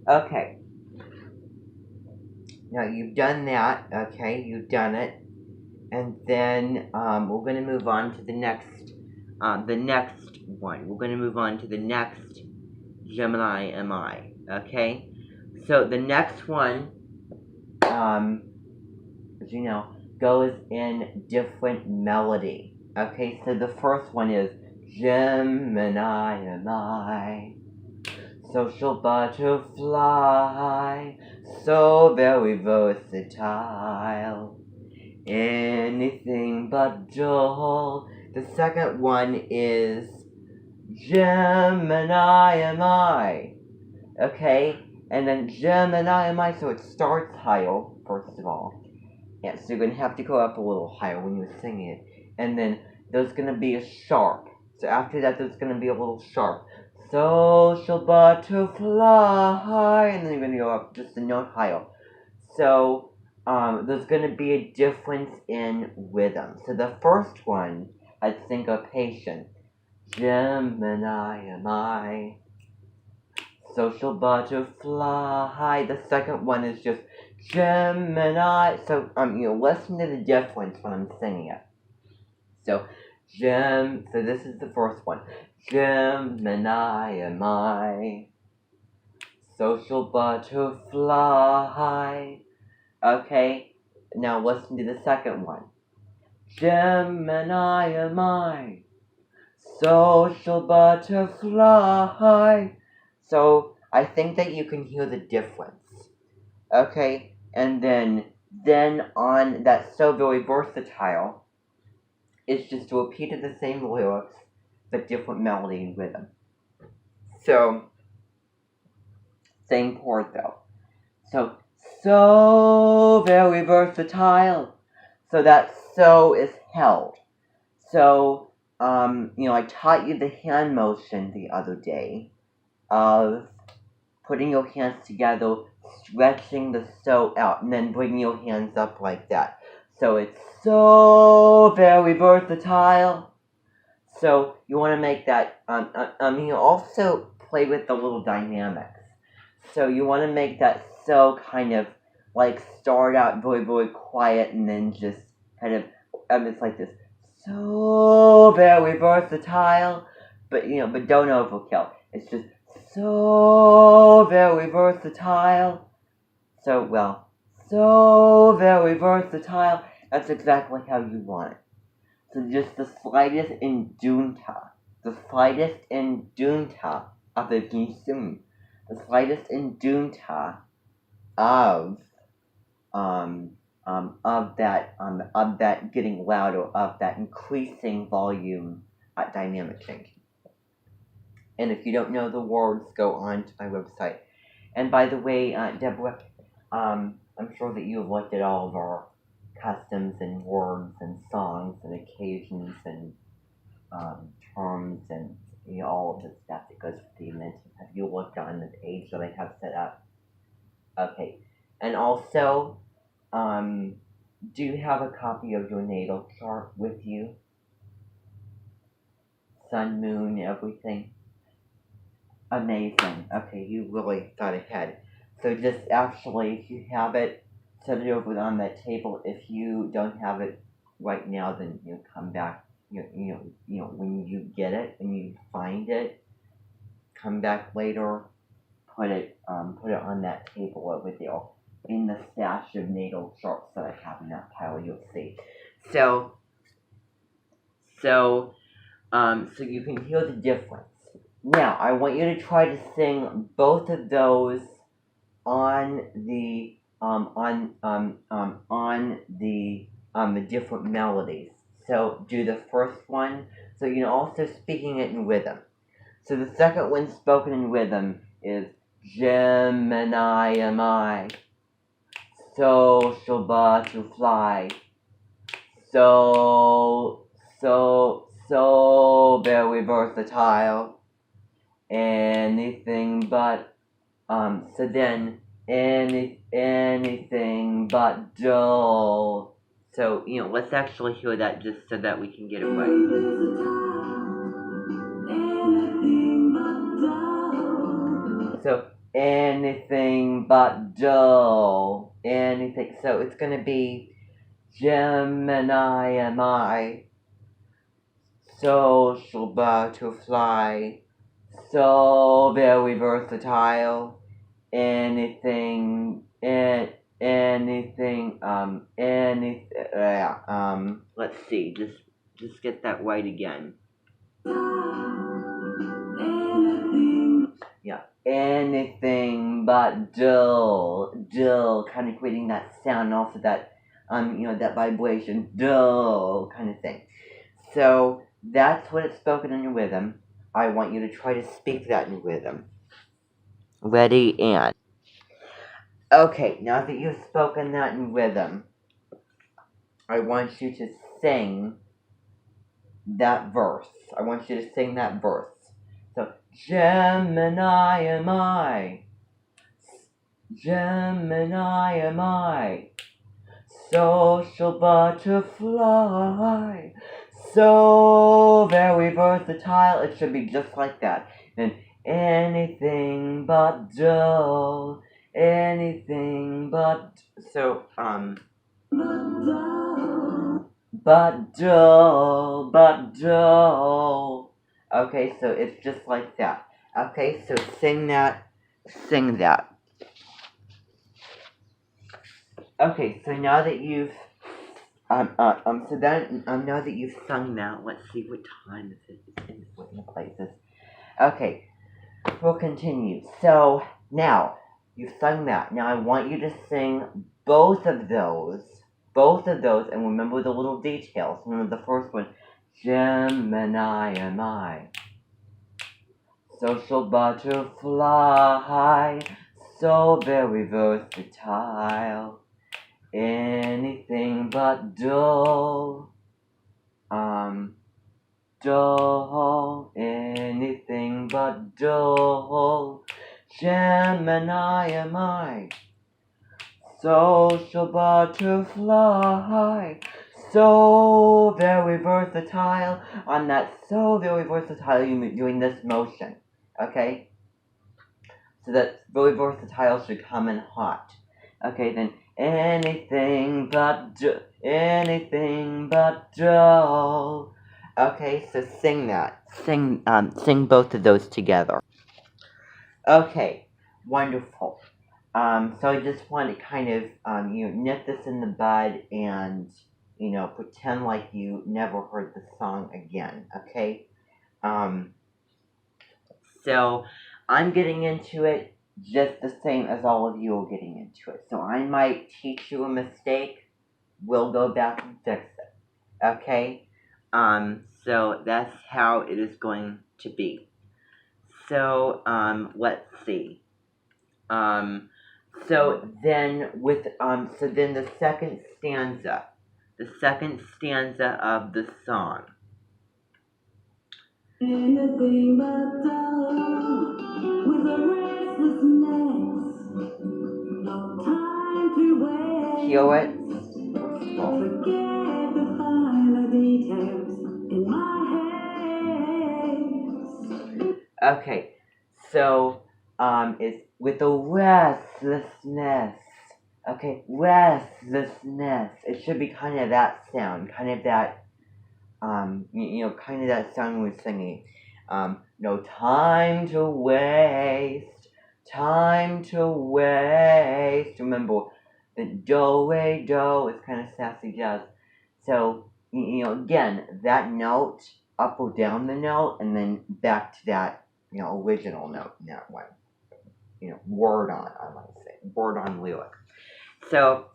Okay. Now you've done that. Okay, you've done it. And then we're going to move on to the next one. We're going to move on to the next Gemini MI. Okay, so the next one, as you know, goes in different melody. Okay, so the first one is Gemini MI, social butterfly, so very versatile. Anything but dull. The second one is Gemini am I. Okay? And then Gemini am I, so it starts higher, first of all. Yeah, so you're gonna have to go up a little higher when you're singing it. And then there's gonna be a sharp. So after that, there's gonna be a little sharp. Social butterfly. And then you're gonna go up just a note higher. So there's going to be a difference in rhythm. So the first one has syncopation. Gemini am I, social butterfly. The second one is just Gemini. So listen to the difference when I'm singing it. So so this is the first one. Gemini am I, social butterfly. Okay, now listen to the second one. Gemini am I, social butterfly. So I think that you can hear the difference. Okay, and then on that so very versatile, it's just repeated the same lyrics but different melody and rhythm. So same chord though. So very versatile. So that so is held. So, I taught you the hand motion the other day of putting your hands together, stretching the so out, and then bringing your hands up like that. So it's so very versatile. So you want to make that, you also play with the little dynamics. So you want to make that so kind of like start out very, very quiet and then just kind of, it's like this. So very versatile, but don't overkill. It's just so very versatile. So very versatile. That's exactly how you want it. So just the slightest indunta, the slightest indunta of the gisum, the slightest indunta of that getting louder, of that increasing volume dynamic change. And if you don't know the words, go on to my website. And by the way, Deborah, I'm sure that you have looked at all of our customs and words and songs and occasions and terms and all of the stuff that goes with the event. Have you looked on the page that I have set up? Okay. And also, do you have a copy of your natal chart with you? Sun, moon, everything? Amazing. Okay, you really thought ahead. So just actually, if you have it, set it over on that table. If you don't have it right now, then come back. When you get it and you find it, come back later. Put it on that table over there in the stash of natal charts that I have in that pile. You'll see. So you can hear the difference. Now, I want you to try to sing both of those on the different melodies. So do the first one. So also speaking it in rhythm. So the second one spoken in rhythm is Gemini am I, social butterfly, so very versatile. Anything but so then anything but dull. So let's actually hear that just so that we can get it right. So anything but dull, anything. So it's going to be Gemini am I, social butterfly, so very versatile, anything, let's see, just get that right again. Yeah, anything but dull, kind of creating that sound, also that, that vibration, dull kind of thing. So that's what it's spoken in your rhythm. I want you to try to speak that in rhythm. Ready, and. Okay, now that you've spoken that in rhythm, I want you to sing that verse. I want you to sing that verse. So, Gemini am I, Gemini am I, social butterfly, so very versatile. It should be just like that. And anything but dull, anything but, so, but dull. Okay, so it's just like that. Okay, so sing that. Okay, so now that you've now that you've sung that, let's see what time is it. It's in the places. Okay, we'll continue. So now you've sung that. Now I want you to sing both of those, and remember the little details. Remember the first one, Gemini am I, social butterfly, so very versatile. Anything but dull, dull, anything but dull. Gemini am I, social butterfly, so very versatile. On that so very versatile, you're doing this motion, okay? So that very versatile should come in hot. Okay, then anything but dull. Okay, so sing that. Sing both of those together. Okay, wonderful. So I just want to kind of, nip this in the bud and, pretend like you never heard the song again, okay? So I'm getting into it just the same as all of you are getting into it. So I might teach you a mistake. We'll go back and fix it, okay? So that's how it is going to be. So, let's see. So then the second stanza of the song. Anything but dull, with a restlessness, no time to wait. Hear it? Forget the finer details in my head. Okay, so it's with a restlessness. Okay, restlessness. It should be kind of that sound, kind of that, kind of that sound we're singing. No time to waste, Remember, the do, re, do is kind of sassy jazz. So, again, that note, up or down the note, and then back to that, original note in that one. Word on, I might say. Word on lyric. So,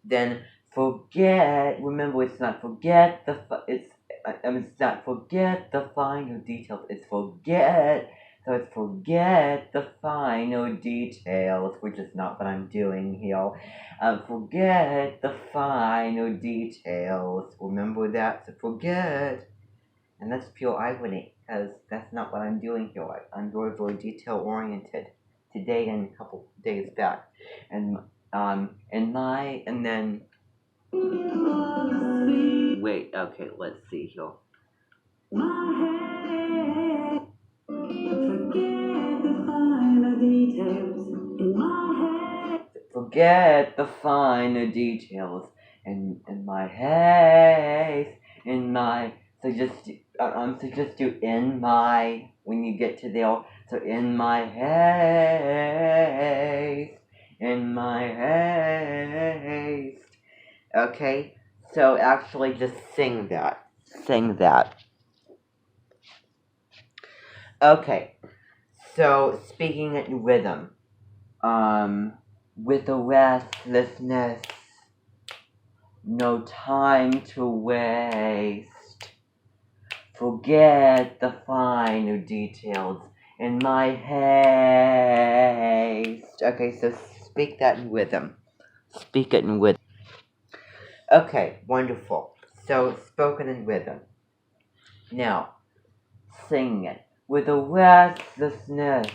then remember it's not forget the finer details, it's forget the finer details, which is not what I'm doing here. Forget the finer details, remember that, so forget, and that's pure irony, because that's not what I'm doing here. I'm very, very detail-oriented today and a couple days back, and then wait, okay, let's see here. forget the finer details in my haste, in my, so just do in my, when you get to there, so in my haste, in my haste. Okay, so actually just sing that. Okay, so speaking in rhythm, with a restlessness, no time to waste. Forget the finer details in my haste. Okay, so speak that in rhythm. Speak it in rhythm. Okay, wonderful. So spoken in rhythm. Now, sing it with a restlessness.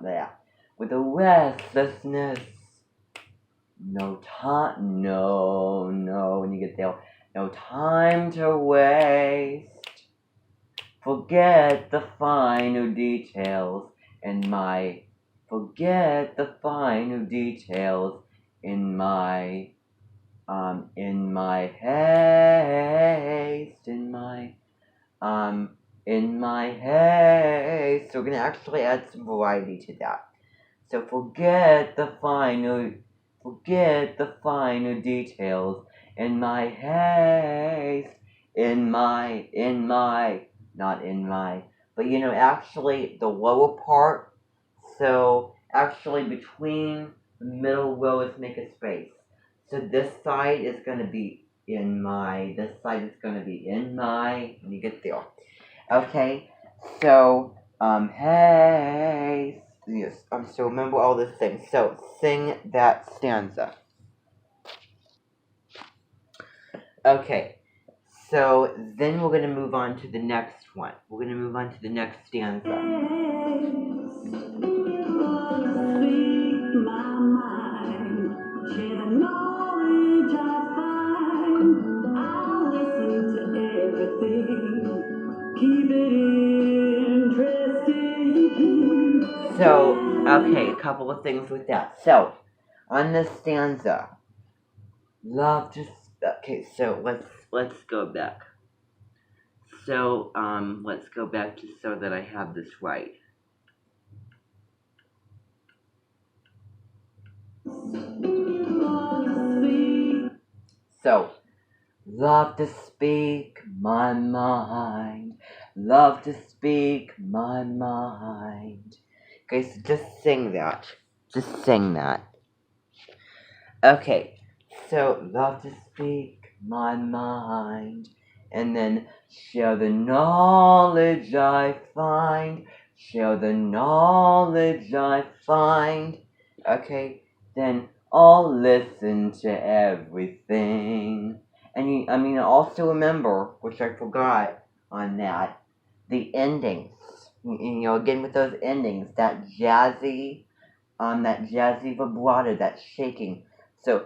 There. With a restlessness. When you get there, no time to waste. Forget the finer details in my, haste, in my haste. So we're gonna actually add some variety to that. So forget the finer details in my haste, not in my, but actually the lower part, so actually between the middle rows make a space. So this side is going to be this side is going to be in my, when you get there. Okay, so, hey, yes, so remember all these things. So, sing that stanza. Okay, so then we're going to move on to the next one. We're going to move on to the next stanza. So, okay, a couple of things with that. So, on this stanza, okay, so let's go back. So, let's go back to so that I have this right. So, love to speak my mind, love to speak my mind. Okay, so just sing that. Okay, so love to speak my mind, and then share the knowledge I find, Okay, then I'll listen to everything. And also remember, which I forgot on that, the endings. Again with those endings, that jazzy vibrato, that shaking. So,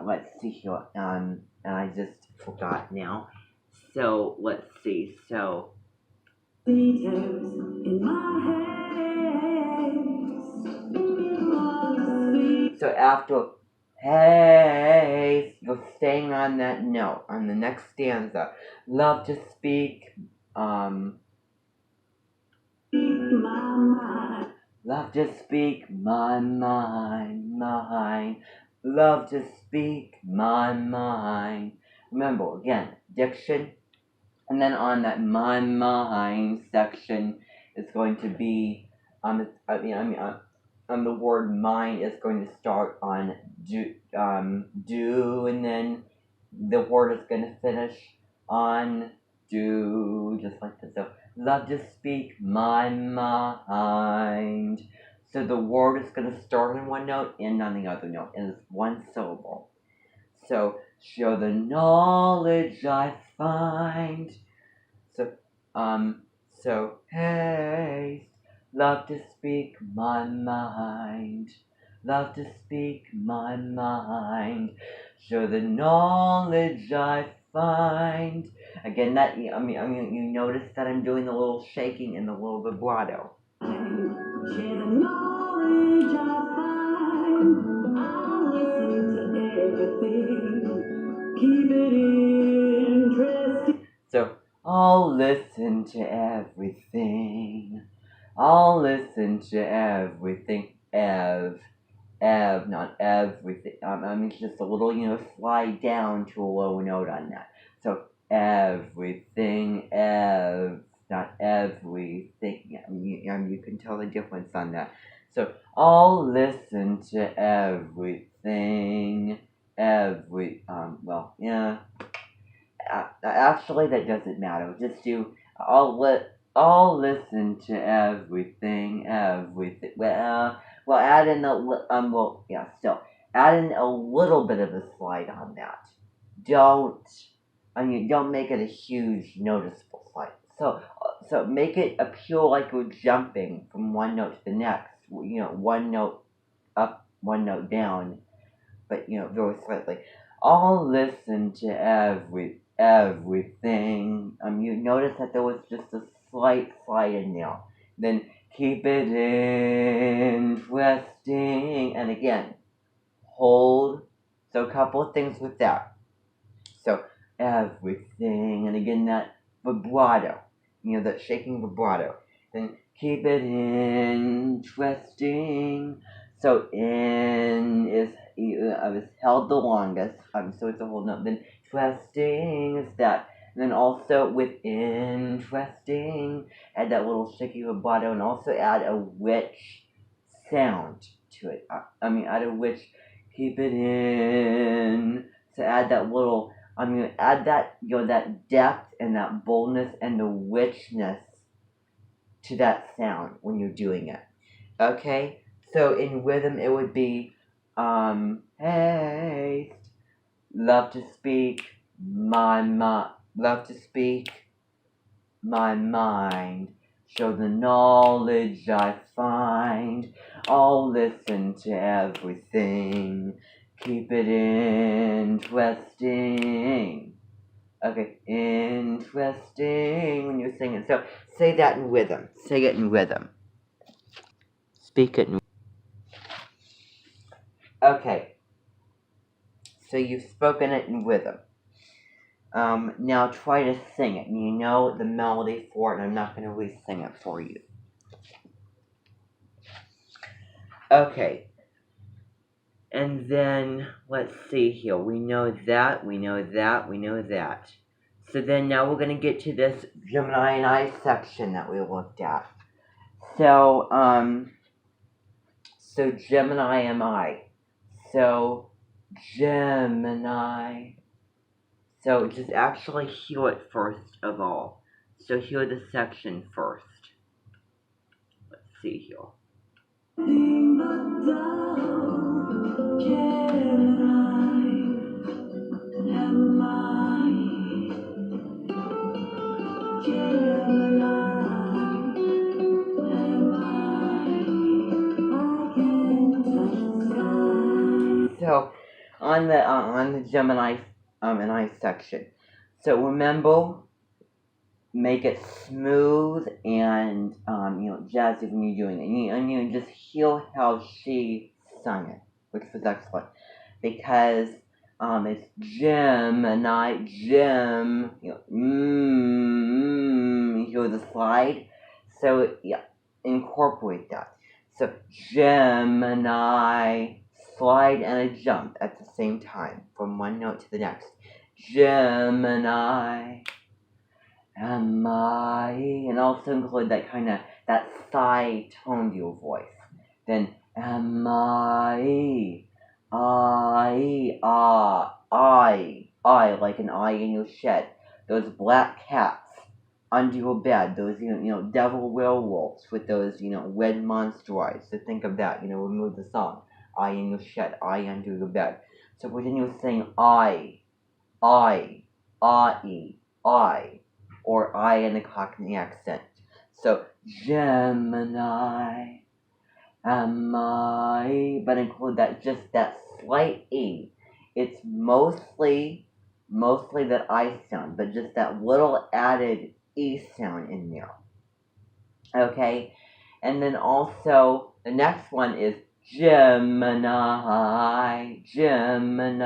let's see here. And I just forgot now. So let's see. So. Details in my head. So after hey, you're staying on that note on the next stanza. Love to speak. Love to speak my mind. Love to speak my mind. Remember, again, diction, and then on that my mind section is going to be, the word mind is going to start on do, and then the word is going to finish on do, just like this. So, love to speak my mind. So the word is going to start on one note, end on the other note, and it's one syllable. So, share the knowledge I find. So, hey, love to speak my mind. Love to speak my mind. Share the knowledge I find. Again, that you notice that I'm doing the little shaking and the little vibrato. Share the knowledge I find. I'll listen to everything. Keep it interesting. So, I'll listen to everything. I'll listen to everything. Not everything. It's just a little, slide down to a low note on that. So, everything, not everything. You can tell the difference on that. So, I'll listen to everything. Actually, that doesn't matter. Just do, I'll listen to everything. Well, add in still add in a little bit of a slide on that. Don't make it a huge noticeable slide. So make it appear like you're jumping from one note to the next. One note up, one note down, but very slightly. I'll listen to everything. You notice that there was just a slight slide in there. Then keep it interesting. And again, hold. So a couple of things with that. So everything, and again that vibrato. That shaking vibrato. Then keep it interesting. So in is held the longest. So it's a whole note. Then interesting is that. And then also with interesting, add that little shaky vibrato, and also add a rich sound to it. Add a rich. Keep it in. So add that little. Add that that depth and that boldness and the richness to that sound when you're doing it. Okay? So in rhythm it would be haste, love to speak my mind, show the knowledge I find. I'll listen to everything, keep it interesting. Okay, interesting when you're singing. So say that in rhythm. Say it in rhythm. Speak it in. Okay. So you've spoken it in rhythm. Now try to sing it. You know the melody for it, and I'm not going to re-sing it for you. Okay. And then, let's see here. We know that. So then now we're going to get to this Gemini and I section that we looked at. So Gemini am I. So Gemini. So just actually hear it first of all. So hear the section first. Let's see here. So on the Gemini and I section. So remember, make it smooth and jazzy when you're doing it. And you just hear how she sung it, which was excellent, because it's Gemini, Gem, you hear the slide. So yeah, incorporate that. So Gemini, slide and a jump at the same time from one note to the next. Gemini. Am I? And also include that sigh tone to your voice. Then am I? I, like an eye in your shed. Those black cats under your bed. Those devil werewolves with those red monster eyes. So think of that. Remove the song. Eye in your shed. Eye under your bed. So pretend you're saying I, or I in the Cockney accent. So Gemini, am I? But include that slight E. It's mostly mostly that I sound, but just that little added E sound in there. Okay? And then also, the next one is Gemini, Gemini.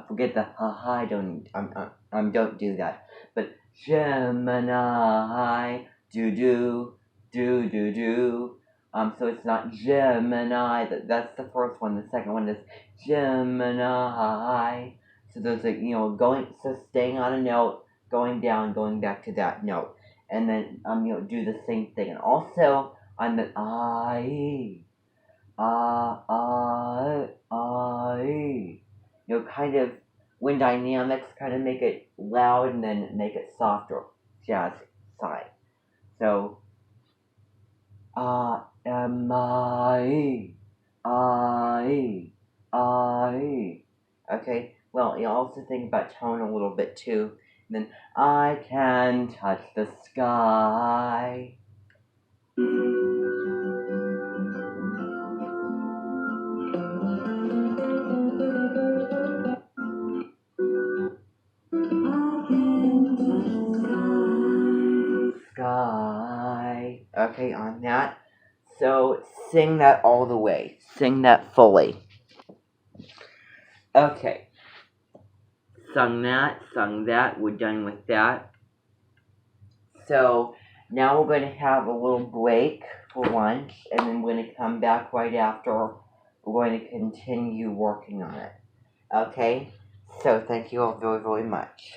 Forget the ha, don't do that. But Gemini, do. So it's not Gemini. That's the first one. The second one is Gemini. So those are, staying on a note, going down, going back to that note. And then, do the same thing. And also, on the kind of, when dynamics kind of make it loud and then make it softer, jazz side. So, am I. Okay, well, you also think about tone a little bit too. And then, I can touch the sky. Sky. Okay, on that. So sing that all the way. Sing that fully. Okay. Sung that, we're done with that. So now we're going to have a little break for lunch, and then we're going to come back right after. We're going to continue working on it. Okay? So thank you all very, very much.